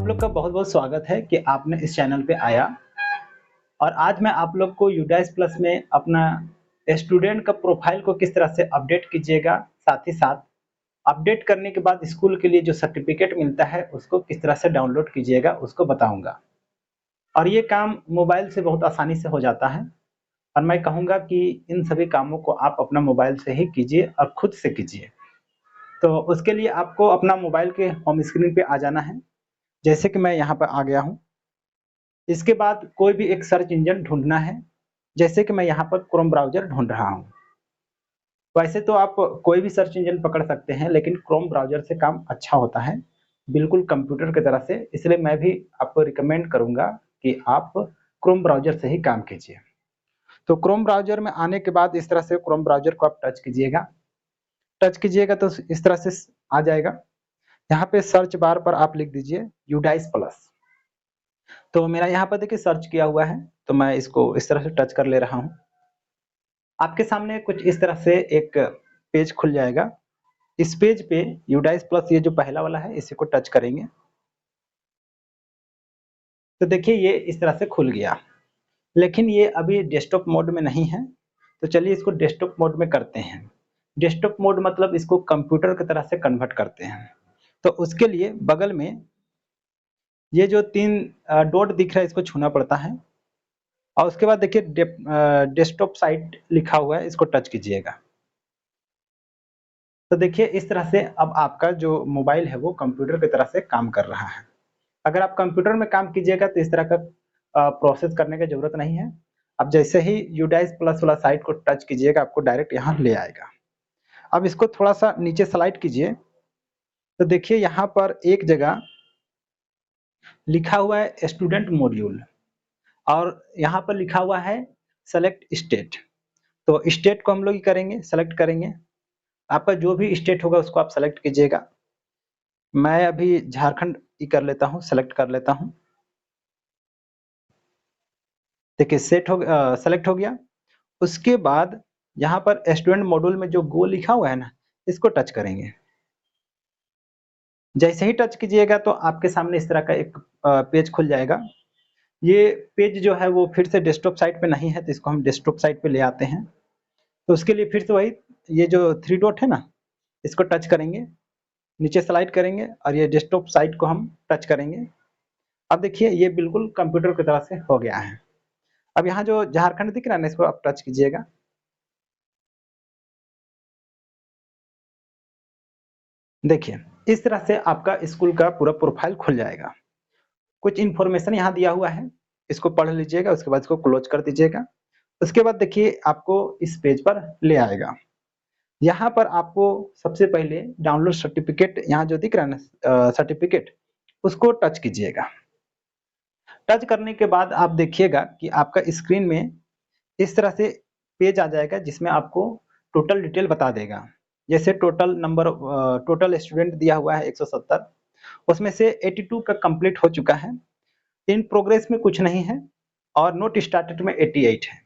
लोग का बहुत-बहुत स्वागत है कि आपने इस चैनल पे आया और आज मैं आप लोग को यूडाइस प्लस में अपना स्टूडेंट का प्रोफाइल को किस तरह से अपडेट कीजिएगा, साथ ही साथ अपडेट करने के बाद स्कूल के लिए जो सर्टिफिकेट मिलता है, उसको किस तरह से डाउनलोड कीजिएगा, उसको बताऊँगा। और ये काम मोबाइल से बहुत आसानी से हो जाता है और मैं कहूँगा कि इन सभी कामों को आप अपना मोबाइल से ही कीजिए और खुद से कीजिए। तो उसके लिए आपको अपना मोबाइल के होम स्क्रीन पे आ जाना है, जैसे कि मैं यहाँ पर आ गया हूँ। इसके बाद कोई भी एक सर्च इंजन ढूँढना है, जैसे कि मैं यहाँ पर क्रोम ब्राउज़र ढूँढ रहा हूँ। वैसे तो आप कोई भी सर्च इंजन पकड़ सकते हैं, लेकिन क्रोम ब्राउज़र से काम अच्छा होता है, बिल्कुल कंप्यूटर की तरह से। इसलिए मैं भी आपको रिकमेंड करूँगा कि आप क्रोम ब्राउज़र से ही काम कीजिए। तो क्रोम ब्राउज़र में आने के बाद इस तरह से क्रोम ब्राउज़र को आप टच कीजिएगा। टच कीजिएगा तो इस तरह से आ जाएगा। यहाँ पे सर्च बार पर आप लिख दीजिए यूडाइस प्लस। तो मेरा यहाँ पर देखिए सर्च किया हुआ है, तो मैं इसको इस तरह से टच कर ले रहा हूँ। आपके सामने कुछ इस तरह से एक पेज खुल जाएगा। इस पेज पे यूडाइस प्लस ये जो पहला वाला है, इसी को टच करेंगे। तो देखिए ये इस तरह से खुल गया, लेकिन ये अभी डेस्कटॉप मोड में नहीं है। तो चलिए इसको डेस्कटॉप मोड में करते हैं। डेस्कटॉप मोड मतलब इसको कंप्यूटर की तरह से कन्वर्ट करते हैं। तो उसके लिए बगल में ये जो 3 डॉट दिख रहा है, इसको छूना पड़ता है और उसके बाद देखिए डेस्कटॉप साइट लिखा हुआ है, इसको टच कीजिएगा। तो देखिए इस तरह से अब आपका जो मोबाइल है वो कंप्यूटर की तरह से काम कर रहा है। अगर आप कंप्यूटर में काम कीजिएगा तो इस तरह का प्रोसेस करने की ज़रूरत नहीं है। अब जैसे ही यूडाइस प्लस वाला साइट को टच कीजिएगा, आपको डायरेक्ट यहाँ ले आएगा। अब इसको थोड़ा-सा नीचे स्लाइड कीजिए, तो देखिए यहाँ पर एक जगह लिखा हुआ है स्टूडेंट मॉड्यूल और यहाँ पर लिखा हुआ है सेलेक्ट स्टेट। तो स्टेट को हम लोग करेंगे, सेलेक्ट करेंगे। आपका जो भी स्टेट होगा उसको आप सेलेक्ट कीजिएगा। मैं अभी झारखंड ही कर लेता हूँ, सेलेक्ट कर लेता हूँ। देखिए सेलेक्ट हो गया। उसके बाद यहाँ पर स्टूडेंट मॉड्यूल में जो गो लिखा हुआ है ना, इसको टच करेंगे। जैसे ही टच कीजिएगा तो आपके सामने इस तरह का एक पेज खुल जाएगा। ये पेज जो है वो फिर से डेस्कटॉप साइट पे नहीं है, तो इसको हम डेस्कटॉप साइट पे ले आते हैं। तो उसके लिए फिर से वही ये जो 3 डॉट है ना, इसको टच करेंगे, नीचे स्लाइड करेंगे और ये डेस्कटॉप साइट को हम टच करेंगे। अब देखिए ये बिल्कुल कंप्यूटर की तरह से हो गया है। अब यहाँ जो झारखंड दिख रहा है ना, इसको आप टच कीजिएगा। देखिए इस तरह से आपका स्कूल का पूरा प्रोफाइल खुल जाएगा। कुछ इन्फॉर्मेशन यहाँ दिया हुआ है, इसको पढ़ लीजिएगा, उसके बाद इसको क्लोज कर दीजिएगा। उसके बाद देखिए आपको इस पेज पर ले आएगा। यहाँ पर आपको सबसे पहले डाउनलोड सर्टिफिकेट यहाँ जो दिख रहा है ना सर्टिफिकेट, उसको टच कीजिएगा। टच करने के बाद आप देखिएगा कि आपका स्क्रीन में इस तरह से पेज आ जाएगा, जिसमें आपको टोटल डिटेल बता देगा। जैसे टोटल स्टूडेंट दिया हुआ है 170, उसमें से 82 का कंप्लीट हो चुका है। इन प्रोग्रेस में कुछ नहीं है और नोट स्टार्टेड में 88 है।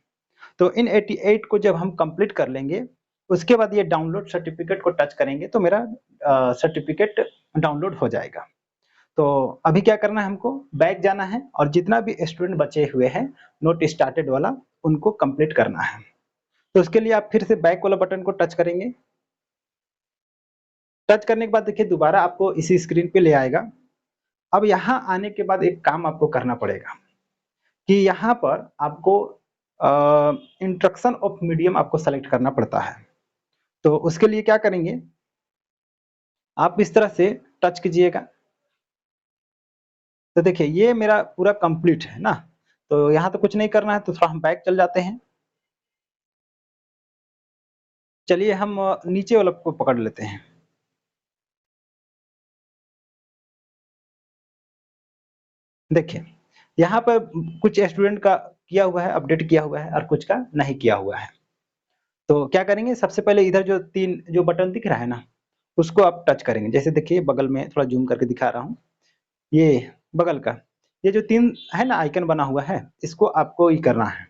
तो इन 88 को जब हम कंप्लीट कर लेंगे, उसके बाद ये डाउनलोड सर्टिफिकेट को टच करेंगे तो मेरा सर्टिफिकेट डाउनलोड हो जाएगा। तो अभी क्या करना है, हमको बैक जाना है और जितना भी स्टूडेंट बचे हुए हैं नोट स्टार्टेड वाला, उनको कंप्लीट करना है। तो उसके लिए आप फिर से बैक वाला बटन को टच करेंगे। टच करने के बाद देखिए दोबारा आपको इसी स्क्रीन पे ले आएगा। अब यहाँ आने के बाद एक काम आपको करना पड़ेगा कि यहाँ पर आपको इंस्ट्रक्शन ऑफ मीडियम आपको सेलेक्ट करना पड़ता है। तो उसके लिए क्या करेंगे, आप इस तरह से टच कीजिएगा। तो देखिए ये मेरा पूरा कंप्लीट है ना, तो यहाँ तो कुछ नहीं करना है, तो थोड़ा हम बैक चल जाते हैं। चलिए हम नीचे वाला को पकड़ लेते हैं। देखिए यहाँ पर कुछ स्टूडेंट का किया हुआ है, अपडेट किया हुआ है और कुछ का नहीं किया हुआ है। तो क्या करेंगे, सबसे पहले इधर जो 3 जो बटन दिख रहा है ना, उसको आप टच करेंगे। जैसे देखिए बगल में थोड़ा जूम करके दिखा रहा हूँ, ये बगल का ये जो 3 है ना आइकन बना हुआ है, इसको आपको ये करना है,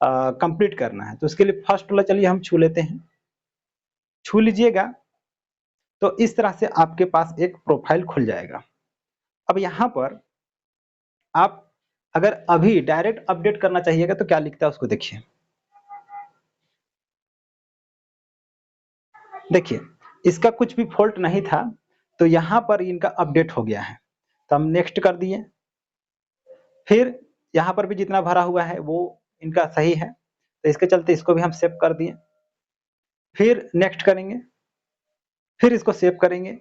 कंप्लीट करना है। तो उसके लिए फर्स्ट वाला चलिए हम छू लेते हैं। छू लीजिएगा तो इस तरह से आपके पास एक प्रोफाइल खुल जाएगा। अब यहाँ पर आप अगर अभी डायरेक्ट अपडेट करना चाहिएगा तो क्या लिखता है उसको देखिए। देखिए, इसका कुछ भी फॉल्ट नहीं था, तो यहाँ पर इनका अपडेट हो गया है। तो हम नेक्स्ट कर दिए। फिर यहाँ पर भी जितना भरा हुआ है वो इनका सही है, तो इसके चलते इसको भी हम सेव कर दिए। फिर नेक्स्ट करेंगे, फिर इसको सेव करेंगे,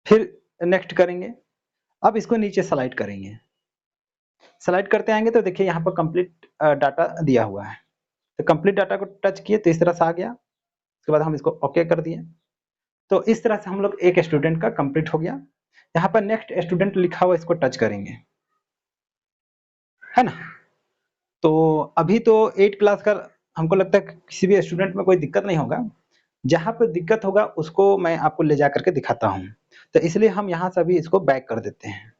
फिर नेक्स्ट करेंगे। अब इसको नीचे स्लाइड करेंगे। स्लाइड करते आएंगे तो देखिए यहाँ पर कंप्लीट डाटा दिया हुआ है। तो कंप्लीट डाटा को टच किए तो इस तरह से आ गया। उसके बाद हम इसको ओके कर दिए। तो इस तरह से हम लोग एक स्टूडेंट का कंप्लीट हो गया। यहाँ पर नेक्स्ट स्टूडेंट लिखा हुआ, इसको टच करेंगे, है ना। तो अभी तो 8 क्लास का हमको लगता है किसी भी स्टूडेंट में कोई दिक्कत नहीं होगा। जहाँ पे दिक्कत होगा उसको मैं आपको ले जा करके दिखाता हूँ। तो इसलिए हम यहाँ से अभी इसको बैक कर देते हैं।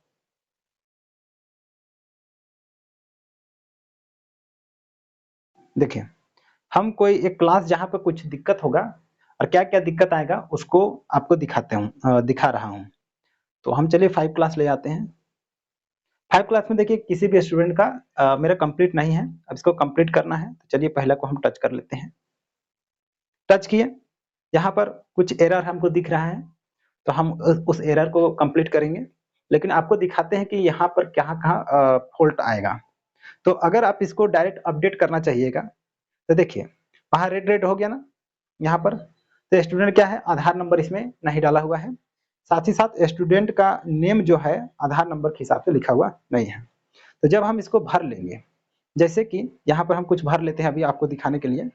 देखिए, हम कोई एक क्लास जहाँ पे कुछ दिक्कत होगा और क्या-क्या दिक्कत आएगा उसको आपको दिखा रहा हूँ। तो हम चलिए 5 क्लास ले आते हैं। 5 क्लास में देखिए किसी भी स्टूडेंट का मेरा कंप्लीट नहीं है। अब इसको कंप्लीट करना है, तो चलिए पहले को हम टच कर लेते हैं। टच किए, यहाँ पर कुछ एरर हमको दिख रहा है, तो हम उस एरर को कंप्लीट करेंगे। लेकिन आपको दिखाते हैं कि यहाँ पर कहाँ-कहाँ फॉल्ट आएगा। तो अगर आप इसको डायरेक्ट अपडेट करना चाहिएगा, तो देखिए वहाँ रेड-रेड हो गया ना यहाँ पर। तो स्टूडेंट क्या है, आधार नंबर इसमें नहीं डाला हुआ है। साथ ही साथ स्टूडेंट का नेम जो है आधार नंबर के हिसाब से लिखा हुआ नहीं है। तो जब हम इसको भर लेंगे, जैसे कि यहाँ पर हम कुछ भर लेते हैं अभी आपको दिखाने के लिए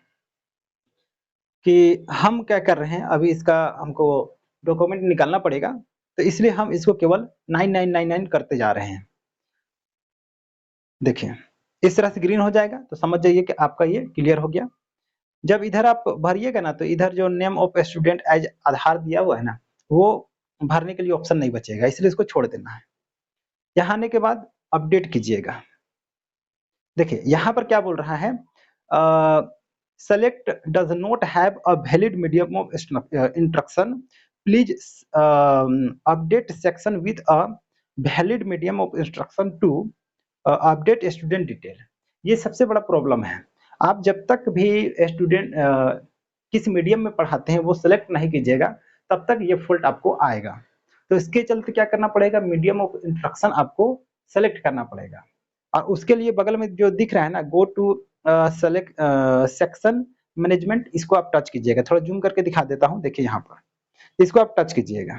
कि हम क्या कर रहे हैं, अभी इसका हमको डॉक्यूमेंट निकालना पड़ेगा, तो इसलिए हम इसको केवल 9999 करते जा रहे हैं। देखिए, इस तरह से ग्रीन हो जाएगा तो समझ जाइए कि आपका ये क्लियर हो गया। जब इधर आप भरिएगा ना, तो इधर जो नेम ऑफ स्टूडेंट एज आधार दिया हुआ है ना, वो भरने के लिए ऑप्शन नहीं बचेगा, इसलिए इसको छोड़ देना है। यहाँ आने के बाद अपडेट कीजिएगा। देखिए, यहाँ पर क्या बोल रहा है, select does not have a valid medium of instruction, please update section with a valid medium of instruction to update student detail. ये सबसे बड़ा प्रॉब्लम है। आप जब तक भी स्टूडेंट किस मीडियम में पढ़ाते हैं वो सेलेक्ट नहीं कीजिएगा, तब तक ये फॉल्ट आपको आएगा। तो इसके चलते क्या करना पड़ेगा, मीडियम ऑफ इंस्ट्रक्शन आपको सेलेक्ट करना पड़ेगा। और उसके लिए बगल में जो दिख रहा है ना, go to select section management, इसको आप टच कीजिएगा। थोड़ा जूम करके दिखा देता हूँ, देखिए यहाँ पर इसको आप टच कीजिएगा।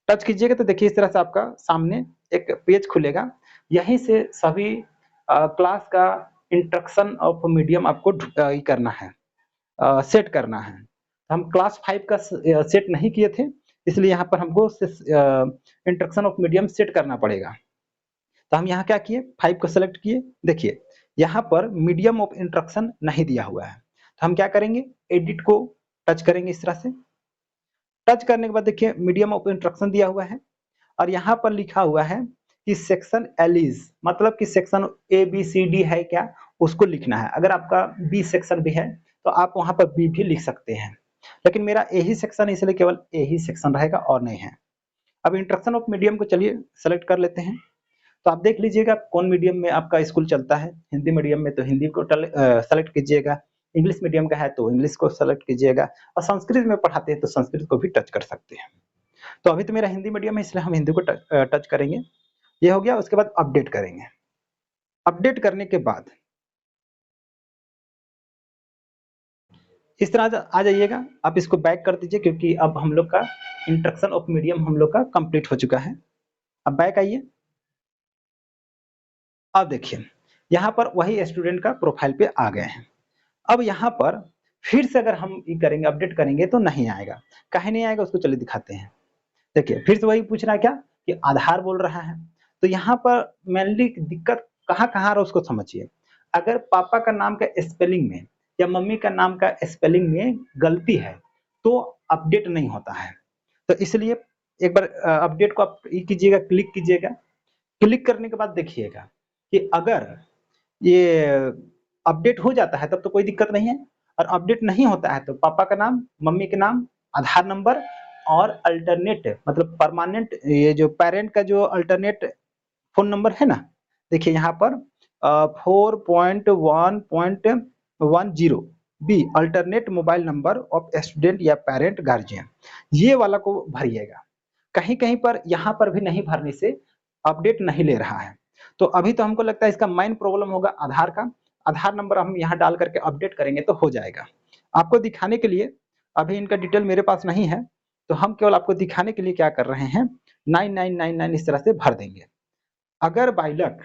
टच कीजिएगा तो देखिए इस तरह से आपका सामने एक पेज खुलेगा। यहीं से सभी क्लास का इंस्ट्रक्शन ऑफ मीडियम आपको करना है, सेट करना है। हम क्लास 5 का सेट नहीं किए थे, इसलिए यहाँ पर हमको इंस्ट्रक्शन ऑफ मीडियम सेट करना पड़ेगा। तो हम यहाँ क्या किए, 5 को सेलेक्ट किए। देखिए यहाँ पर मीडियम ऑफ इंस्ट्रक्शन नहीं दिया हुआ है, तो हम क्या करेंगे, एडिट को टच करेंगे इस तरह से। टच करने के बाद देखिए मीडियम ऑफ इंस्ट्रक्शन दिया हुआ है और यहाँ पर लिखा हुआ है कि सेक्शन एलिज, मतलब कि section A B C D है क्या, उसको लिखना है। अगर आपका बी सेक्शन भी है तो आप वहां पर बी भी लिख सकते हैं, लेकिन मेरा ए ही सेक्शन है इसलिए केवल ए ही सेक्शन रहेगा और नहीं है। अब इंस्ट्रक्शन ऑफ मीडियम को चलिए सेलेक्ट कर लेते हैं। तो आप देख लीजिएगा कौन मीडियम में आपका स्कूल चलता है। हिंदी मीडियम में तो हिंदी को सेलेक्ट कीजिएगा, इंग्लिश मीडियम का है तो इंग्लिश को सेलेक्ट कीजिएगा, और संस्कृत में पढ़ाते हैं तो संस्कृत को भी टच कर सकते हैं। तो अभी तो मेरा हिंदी मीडियम है इसलिए हम हिंदी को टच करेंगे। ये हो गया, उसके बाद अपडेट करेंगे। अपडेट करने के बाद इस तरह आ जाइएगा। आप इसको बैक कर दीजिए क्योंकि अब हम लोग का इंस्ट्रक्शन ऑफ मीडियम हम लोग का कंप्लीट हो चुका है। अब बैक आइए। अब देखिए यहाँ पर वही स्टूडेंट का प्रोफाइल पे आ गए हैं। अब यहाँ पर फिर से अगर हम ये करेंगे, अपडेट करेंगे तो नहीं आएगा। काहे नहीं आएगा उसको चलिए दिखाते हैं। देखिए फिर से वही पूछ रहा है क्या, कि आधार बोल रहा है। तो यहाँ पर मेनली दिक्कत कहाँ-कहाँ आ रहा है उसको समझिए। अगर पापा का नाम का स्पेलिंग में या मम्मी का नाम का स्पेलिंग में गलती है तो अपडेट नहीं होता है। तो इसलिए एक बार अपडेट को आप ये कीजिएगा, क्लिक कीजिएगा। क्लिक करने के बाद देखिएगा कि अगर ये अपडेट हो जाता है तब तो कोई दिक्कत नहीं है, और अपडेट नहीं होता है तो पापा का नाम, मम्मी के नाम, आधार नंबर और अल्टरनेट मतलब परमानेंट, ये जो पेरेंट का जो अल्टरनेट फ़ोन नंबर है ना, देखिए यहाँ पर 4.1.10 B alternate mobile number of student या पेरेंट गार्जियन, ये वाला को भरिएगा। कहीं-कहीं पर यहाँ पर भी नहीं भरने से अपडेट नहीं ले रहा है। तो अभी तो हमको लगता है इसका मेन प्रॉब्लम होगा आधार का। आधार नंबर हम यहाँ डाल करके अपडेट करेंगे तो हो जाएगा। आपको दिखाने के लिए अभी इनका डिटेल मेरे पास नहीं है, तो हम केवल आपको दिखाने के लिए क्या कर रहे हैं, 9999 इस तरह से भर देंगे। अगर बाय लक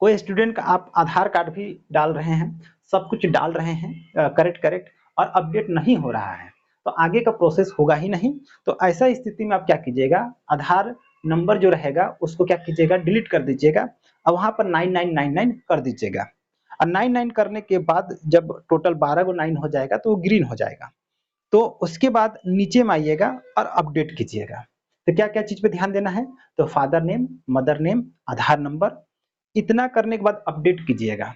कोई स्टूडेंट का आप आधार कार्ड भी डाल रहे हैं, सब कुछ डाल रहे हैं करेक्ट और अपडेट नहीं हो रहा है, तो आगे का प्रोसेस होगा ही नहीं। तो ऐसा स्थिति में आप क्या कीजिएगा, आधार नंबर जो रहेगा उसको क्या कीजिएगा, डिलीट कर दीजिएगा और वहाँ पर 9999 कर दीजिएगा। और 99 करने के बाद जब टोटल 12 गो 9 हो जाएगा तो वो ग्रीन हो जाएगा। तो उसके बाद नीचे में आइएगा और अपडेट कीजिएगा। तो क्या-क्या चीज़ पे ध्यान देना है, तो फादर नेम, मदर नेम, आधार नंबर, इतना करने के बाद अपडेट कीजिएगा।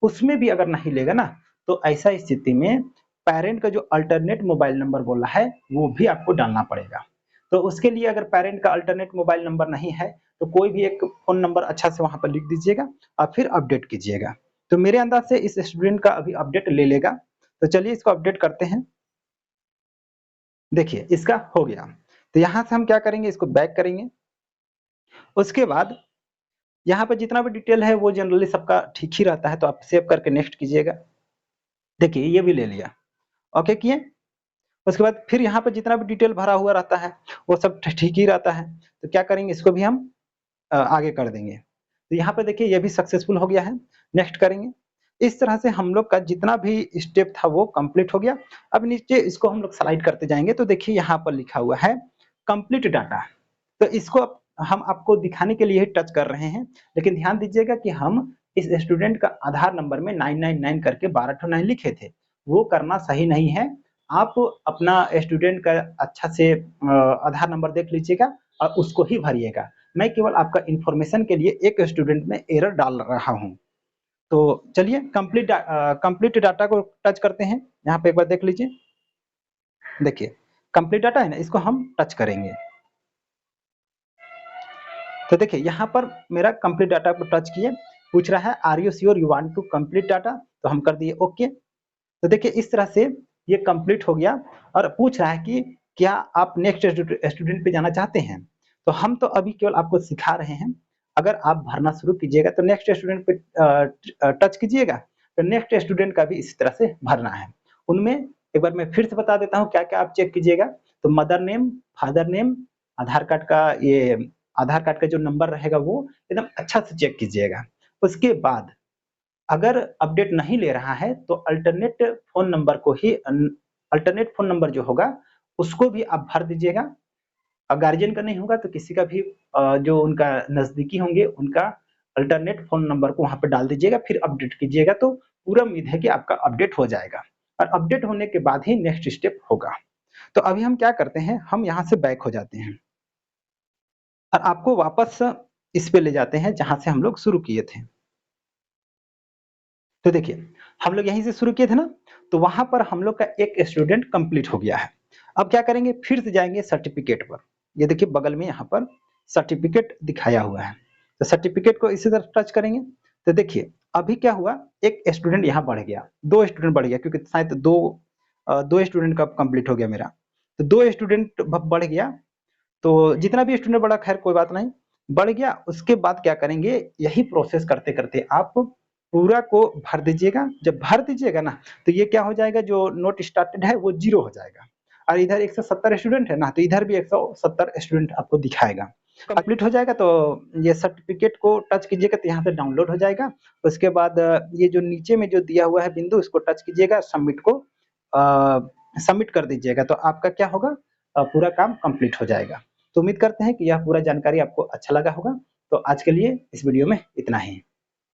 उसमें भी अगर नहीं लेगा ना, तो ऐसा स्थिति में पेरेंट का जो अल्टरनेट मोबाइल नंबर बोला है, वो भी आपको डालना पड़ेगा। तो उसके लिए अगर पेरेंट का अल्टरनेट मोबाइल नंबर नहीं है, तो कोई भी एक फ़ोन नंबर अच्छा से वहाँ पर लिख दीजिएगा और फिर अपडेट कीजिएगा। तो मेरे अंदाज़ से इस स्टूडेंट का अभी अपडेट ले लेगा। तो चलिए इसको अपडेट करते हैं। देखिए इसका हो गया। तो यहाँ से हम क्या करेंगे, इसको बैक करेंगे। उसके बाद यहाँ पे जितना भी डिटेल है वो जनरली सबका ठीक ही रहता है, तो आप सेव करके नेक्स्ट कीजिएगा। देखिए ये भी ले लिया, ओके किए। उसके बाद फिर यहाँ पे जितना भी डिटेल भरा हुआ रहता है वो सब ठीक ही रहता है। तो क्या करेंगे, इसको भी हम आगे कर देंगे। तो यहाँ पे देखिए ये भी सक्सेसफुल हो गया है, नेक्स्ट करेंगे। इस तरह से हम लोग का जितना भी स्टेप था वो कंप्लीट हो गया। अब नीचे इसको हम लोग स्लाइड करते जाएँगे तो देखिए यहाँ पर लिखा हुआ है कंप्लीट डाटा। तो इसको हम आपको दिखाने के लिए ही टच कर रहे हैं, लेकिन ध्यान दीजिएगा कि हम इस स्टूडेंट का आधार नंबर में 999 करके 12 ठो 9 लिखे थे, वो करना सही नहीं है। आप अपना स्टूडेंट का अच्छा से आधार नंबर देख लीजिएगा और उसको ही भरिएगा। मैं केवल आपका इन्फॉर्मेशन के लिए एक स्टूडेंट में एरर डाल रहा हूँ। तो चलिए कंप्लीट डाटा को टच करते हैं। यहाँ पे एक बार देख लीजिए। देखिए कंप्लीट डाटा है ना, इसको हम टच करेंगे। तो देखिए यहाँ पर मेरा कंप्लीट डाटा को टच किए, पूछ रहा है are you sure you want to complete data, तो हम कर दिए ओके। तो देखिए इस तरह से ये कंप्लीट हो गया और पूछ रहा है कि क्या आप नेक्स्ट स्टूडेंट पे जाना चाहते हैं। तो हम तो अभी केवल आपको सिखा रहे हैं, अगर आप भरना शुरू कीजिएगा तो नेक्स्ट स्टूडेंट पे टच कीजिएगा, तो नेक्स्ट स्टूडेंट का भी इसी तरह से भरना है। उनमें एक बार मैं फिर से बता देता हूँ क्या क्या आप चेक कीजिएगा। तो मदर नेम, फादर नेम, आधार कार्ड का ये आधार कार्ड का जो नंबर रहेगा वो एकदम अच्छा से चेक कीजिएगा। उसके बाद अगर अपडेट नहीं ले रहा है तो अल्टरनेट फ़ोन नंबर जो होगा उसको भी आप भर दीजिएगा। गार्जियन का नहीं होगा तो किसी का भी जो उनका नज़दीकी होंगे उनका अल्टरनेट फ़ोन नंबर को वहाँ पे डाल दीजिएगा, फिर अपडेट कीजिएगा, तो पूरा उम्मीद है कि आपका अपडेट हो जाएगा और अपडेट होने के बाद ही नेक्स्ट स्टेप होगा। तो अभी हम क्या करते हैं, हम यहाँ से बैक हो जाते हैं और आपको वापस इस पे ले जाते हैं जहाँ से हम लोग शुरू किए थे। तो देखिए, हम लोग यहीं से शुरू किए थे ना, तो वहाँ पर हम लोग का एक स्टूडेंट कंप्लीट हो गया है। अब क्या करेंगे, फिर से जाएँगे सर्टिफ़िकेट पर। ये देखिए बगल में यहाँ पर सर्टिफ़िकेट दिखाया हुआ है। तो सर्टिफ़िकेट को इसी तरह टच करेंगे। तो देखिए, अभी क्या हुआ, एक स्टूडेंट यहाँ बढ़ गया, 2 स्टूडेंट बढ़ गया क्योंकि शायद 2 स्टूडेंट का कंप्लीट हो गया मेरा। तो 2 स्टूडेंट ब बढ़ गया, तो जितना भी स्टूडेंट बढ़ा खैर कोई बात नहीं, बढ़ गया। उसके बाद क्या करेंगे, यही प्रोसेस करते-करते आप पूरा को भर दीजिएगा। जब भर दीजिएगा ना, तो ये क्या हो जाएगा, जो नोट स्टार्टेड है वो 0 हो जाएगा और इधर 170 स्टूडेंट है ना, तो इधर भी 170 स्टूडेंट आपको दिखाएगा। कंप्लीट हो जाएगा तो ये सर्टिफिकेट को टच कीजिएगा तो यहाँ पे डाउनलोड हो जाएगा। उसके बाद ये जो नीचे में जो दिया हुआ है बिंदु, इसको टच कीजिएगा, सबमिट को सबमिट कर दीजिएगा, तो आपका क्या होगा, पूरा काम कंप्लीट हो जाएगा। तो उम्मीद करते हैं कि यह पूरा जानकारी आपको अच्छा लगा होगा। तो आज के लिए इस वीडियो में इतना ही।